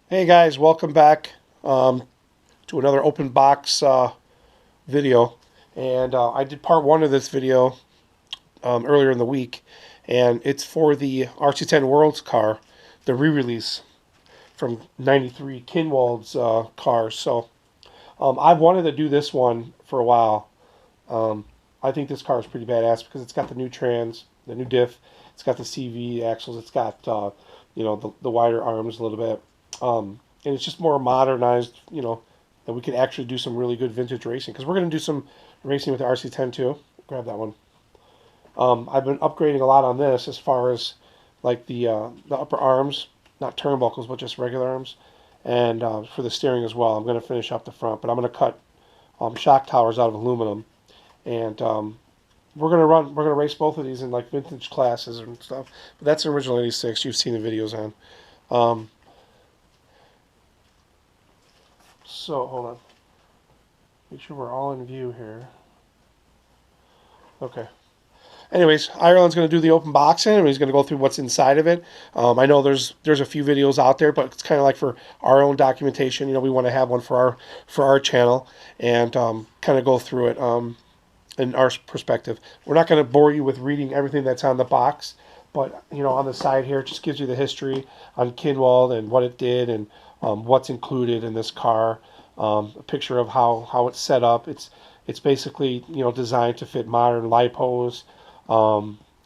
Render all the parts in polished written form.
Hey guys, welcome back to another open box video. And I did part one of this video earlier in the week, and it's for the RC10 Worlds car, the re-release from '93 Kinwald's car. So I've wanted to do this one for a while. I think this car is pretty badass because it's got the new trans, the new diff, it's got the CV axles, it's got the wider arms a little bit. And it's just more modernized, that we could actually do some really good vintage racing. Because we're going to do some racing with the RC10 too. Grab that one. I've been upgrading a lot on this as far as like the upper arms, not turnbuckles, but just regular arms, and for the steering as well. I'm going to finish up the front, but I'm going to cut shock towers out of aluminum, and we're going to race both of these in like vintage classes and stuff. But that's an original '86. You've seen the videos on. So, hold on. Make sure we're all in view here. Okay. Anyways, Ireland's going to do the open boxing, and he's going to go through what's inside of it. I know there's a few videos out there, but it's kind of like for our own documentation. We want to have one for our channel and kind of go through it in our perspective. We're not going to bore you with reading everything that's on the box, but on the side here, it just gives you the history on Kinwald and what it did and what's included in this car. A picture of how it's set up. It's basically designed to fit modern lipos.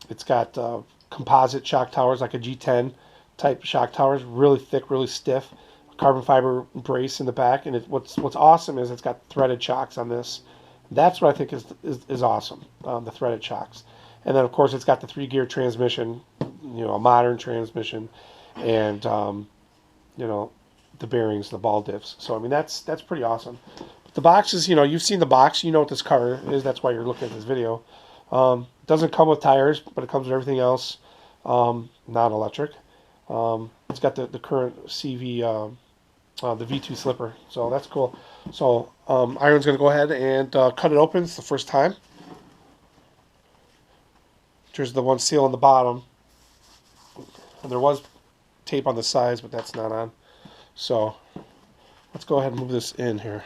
It's got composite shock towers like a G10 type shock towers, really thick, really stiff, carbon fiber brace in the back. And what's awesome is it's got threaded shocks on this. That's what I think is awesome, the threaded shocks. And then of course it's got the 3-gear transmission, a modern transmission, and the bearings, the ball diffs. So I mean that's pretty awesome. But the box is, you've seen the box, you know what this car is. That's why you're looking at this video. Doesn't come with tires, but it comes with everything else, non-electric. It's got the current CV, the V2 slipper, so that's cool. So Iron's going to go ahead and cut it open. It's the first time. There's the one seal on the bottom, and there was tape on the sides, but that's not on. So let's go ahead and move this in here.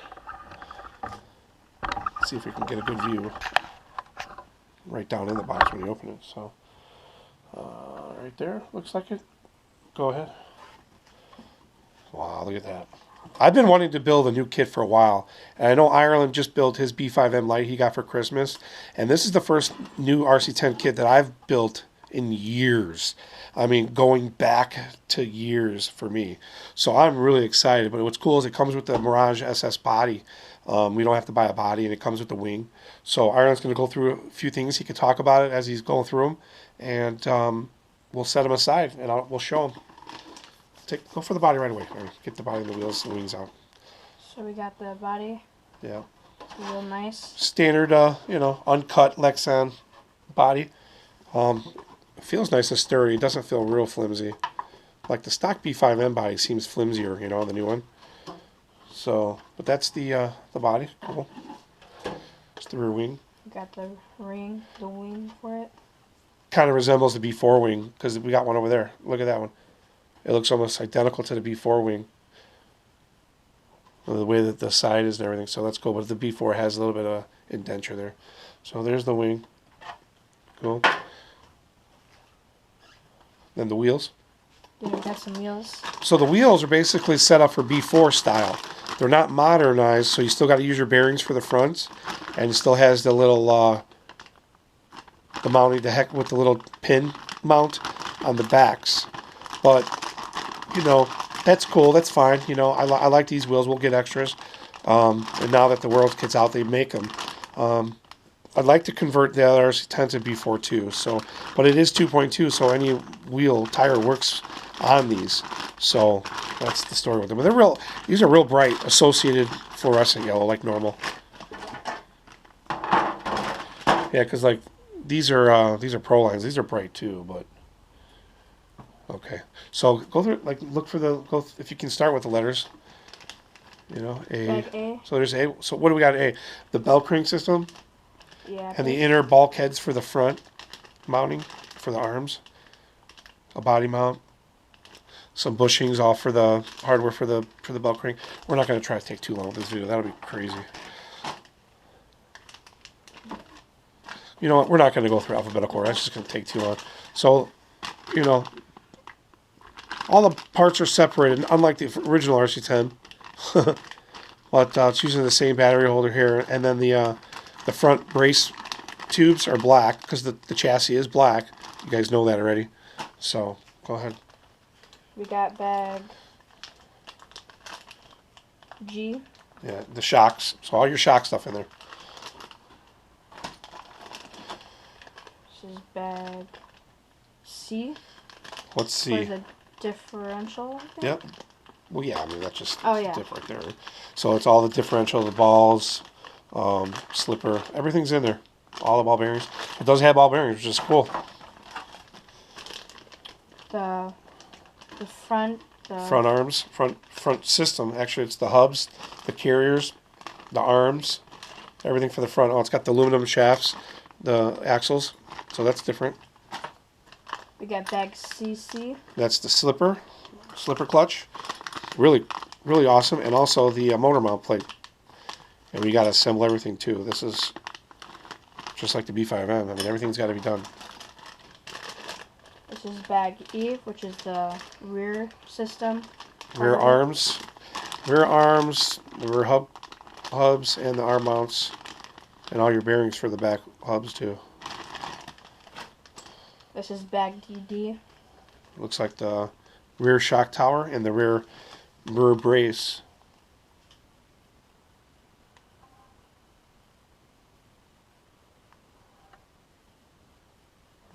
See if we can get a good view right down in the box when you open it. So right there, looks like it. Go ahead. Wow, look at that. I've been wanting to build a new kit for a while, and I know Ireland just built his B5M Lite he got for Christmas, and this is the first new RC10 kit that I've built in years. I mean, going back to years for me. So I'm really excited. But what's cool is it comes with the Mirage SS body. We don't have to buy a body, and it comes with the wing. So Ireland's going to go through a few things. He can talk about it as he's going through them, and we'll set him aside, and we'll show him. Go for the body right away. Right, get the body, the wheels, the wings out. So we got the body. Yeah. It's real nice. Standard, uncut Lexan body. It feels nice and sturdy. It doesn't feel real flimsy. Like the stock B5M body seems flimsier, the new one. So, but that's the body. Cool. It's the rear wing. We got the wing for it. Kind of resembles the B4 wing because we got one over there. Look at that one. It looks almost identical to the B4 wing. The way that the side is and everything. So that's cool. But the B4 has a little bit of indenture there. So there's the wing. Cool. Then the wheels. Yeah, we got some wheels. So the wheels are basically set up for B4 style. They're not modernized, so you still got to use your bearings for the fronts, and it still has the little the mounting, the heck with the little pin mount on the backs. But that's cool. That's fine. I like these wheels. We'll get extras. And now that the World kit's out, they make them. I'd like to convert the other RC10 to B4 too. So, but it is 2.2, so any wheel tire works on these. So that's the story with them. But these are real bright, associated fluorescent yellow, like normal. Yeah, because like these are Pro Lines. These are bright too, but okay. So go through, look for if you can start with the letters. A. Like A. So there's A. So what do we got? A. The bell ring system. Yeah. And the inner bulkheads for the front mounting for the arms. A body mount. some bushings off for the hardware for the belt ring. We're not going to try to take too long with this video. That would be crazy. You know what? We're not going to go through alphabetical order. That's just going to take too long. So, you know, all the parts are separated, unlike the original RC10. But it's using the same battery holder here, and then the front brace tubes are black because the chassis is black. You guys know that already. So go ahead. We got bag G. Yeah, the shocks. So all your shock stuff in there. This is bag C. Let's For see. the differential, I think. Yep. Well, yeah. I mean, that's just Oh, yeah. diff right there. Right? So it's all the differential, the balls, slipper, everything's in there. All the ball bearings. It does have ball bearings, which is cool. The front. Front arms, front system. Actually, it's the hubs, the carriers, the arms, everything for the front. Oh, it's got the aluminum shafts, the axles. So that's different. We got bag CC. That's the slipper clutch. Really, really awesome. And also the motor mount plate. And we got to assemble everything too. This is just like the B5M. I mean, everything's got to be done. This is bag E, which is the rear system. Rear arms, the rear hubs, and the arm mounts, and all your bearings for the back hubs too. This is bag DD. Looks like the rear shock tower and the rear brace.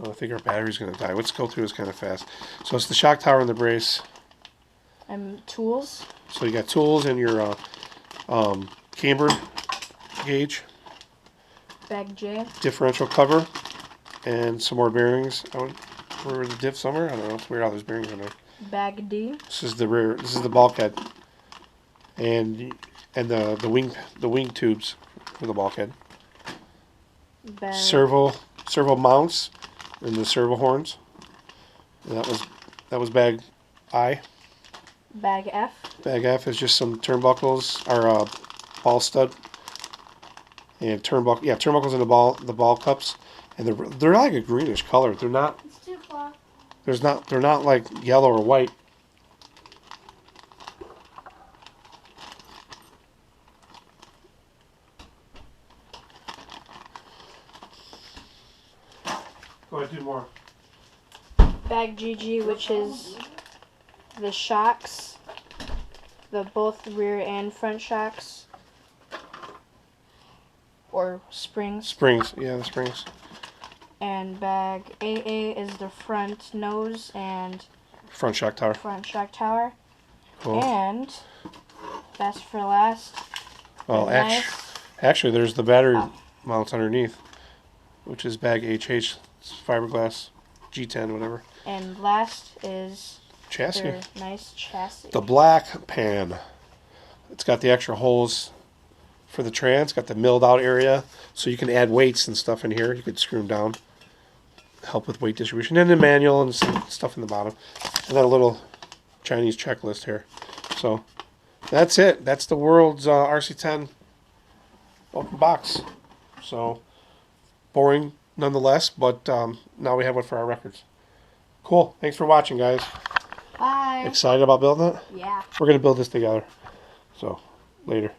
Oh, I think our battery's going to die. Let's go through this kind of fast. So it's the shock tower and the brace. And tools. So you got tools and your camber gauge, Bag J. differential cover, and some more bearings. Where the diff somewhere? I don't know. It's weird how there's bearings in there. Bag D. This is the rear. This is the bulkhead, and the wing tubes for the bulkhead. Bag Servo mounts and the servo horns. And that was bag I. Bag F. Bag F is just some turnbuckles or ball stud and turnbuckle. Yeah, turnbuckles in the ball cups, and they're like a greenish color. They're not. It's 2 o'clock. They're not like yellow or white. Go ahead, do more. Bag GG, which is the shocks, both rear and front shocks, or springs. Springs, yeah, the springs. And bag AA is the front nose and Front shock tower. front shock tower. Cool. And best for last. Well, the nice- actually, there's the battery mounts underneath, which is bag HH, fiberglass, G10, whatever. And last is Chassis. their nice chassis. The black pan. It's got the extra holes for the trans. It's got the milled out area, so you can add weights and stuff in here. You could screw them down, help with weight distribution, and the manual and some stuff in the bottom, and then a little Chinese checklist here. So that's it. That's the world's RC10 open box. So boring nonetheless, but now we have one for our records. Cool. Thanks for watching, guys. Bye. Excited about building it? Yeah. We're going to build this together. So, later.